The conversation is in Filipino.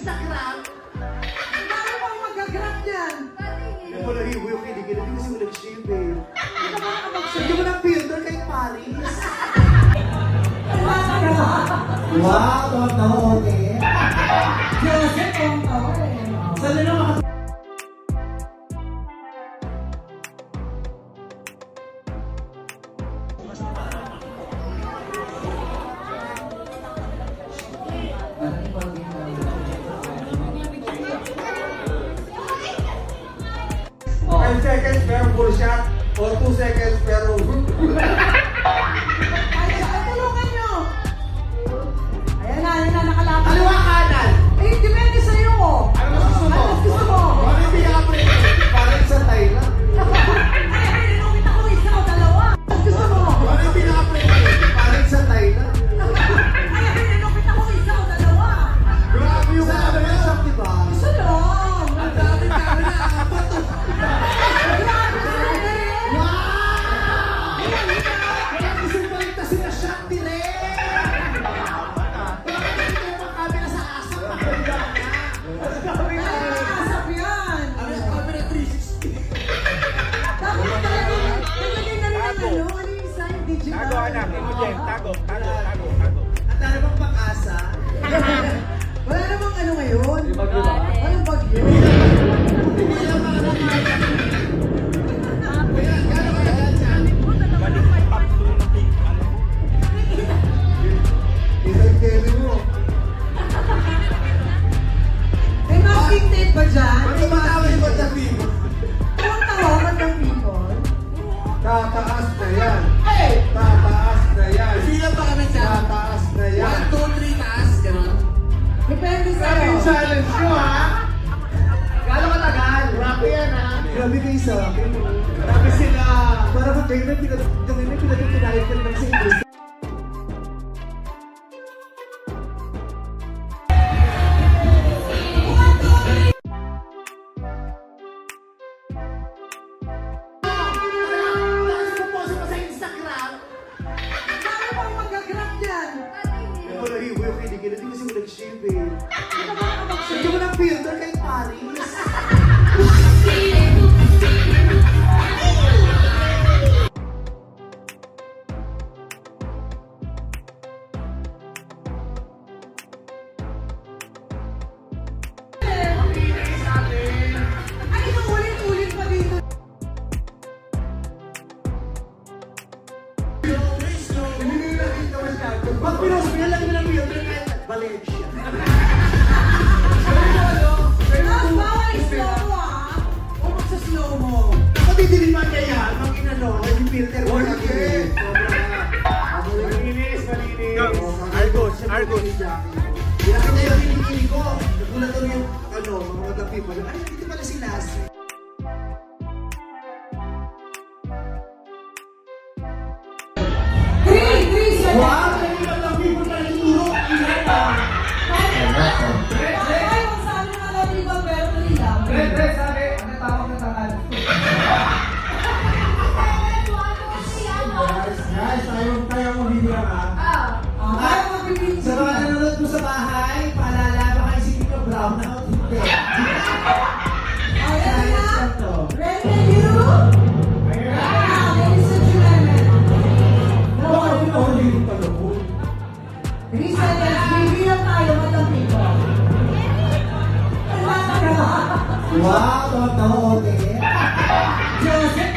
Instagram? Paano bang mag-grab yan? Hindi mo nahibo yung kiligin. Hindi kasi mo nag-shave eh. Hindi mo na-filter kay Paris. Wow, taon-taon eh. Joseph, taon-taon eh. Saan na naman? Oh. 5 seconds pero full shot o 2 seconds pero Ay, tulungan nyo! Ayan na, nakalapit. kaliwa kanan. Eh, depende sa'yo. Ano mas gusto mo? Ano mas gusto mo? Ano yung pinaka-print? Parang sa Thailand. Ay, inumit ako isa o dalawa. Mas gusto mo? Ano yung pinaka-print? Parang sa Thailand. Ay, inumit ako isa o dalawa. Grabe yung sabi ng shop, diba? Isa lang. Ang dami kami na apat to. Grabe sila eh. Kaya gusto balik sila shop direct. Bakit hindi kayo makabila sa asap? Nakakasap yan. Ano yung camera 360? Dapat talaga, naglagay na rin ng ano yung isa, yung digital. Tago anak, ito din. Tago. At ano bang pag-asa? Wala namang ano ngayon. Bagyo ba? Walang bagyo. Hindi lang Kaya, gano'n kagagal siya? Balik may tatlo na big, ano? Isang tele mo. May masking tape ba dyan? Ano tumatawa yung banda people? Anong tawagan ng people? Tataas na yan. Hey! Tataas na yan. Bilang pa kami sa Tataas na yan. 1, 2, 3, taas, gano'n. Depende Grabe sa'yo. yung challenge nyo, ha? Gano'n katagal? Grabe yan, ha? Grabe kayo sa akin. Grabe sila. Para ba kayo na pinatutunayan ka naman sa English. Paano bang mag-grab yan? Hindi mo nahibo yung kiligin. Hindi kasi mo nag-shave eh. Ano ba ang Hindi mo na-filter kay Paris. Ay, nung ulit-ulit pa dito. Hindi nyo nakita masyado. Pag pinost mo yan lang yung filter kahit Valencia. Tapos bawal slow-mo ah. Huwag magsa-slow-mo. Ako didiliman niya yan. Pag inano, yung filter mo lang yun. Malinis. Argos. Argos. Pinakita yung kilikili ko. Nagulat daw yung mga other people. Ay, dito pala si Lassie. Three seconds. Wow! Hindi lang lang people na ituro. Ay, kung sabi ng alam iba, pero nalilang. Sabi, ano tawag na tangan? Guys, tayo mo bibilang ha. Ay, mag-repeat. Sa mga nanonood mo sa bahay, paalala ba kayo si Kiko Brown na hindi? Oh, ready na? to. Ready na you? Ladies and gentlemen. Baka pinahuli yung talong. 3 seconds. Bibilang tayo, madam people. Wala ka na. Wow, taon-taon eh. Joseph,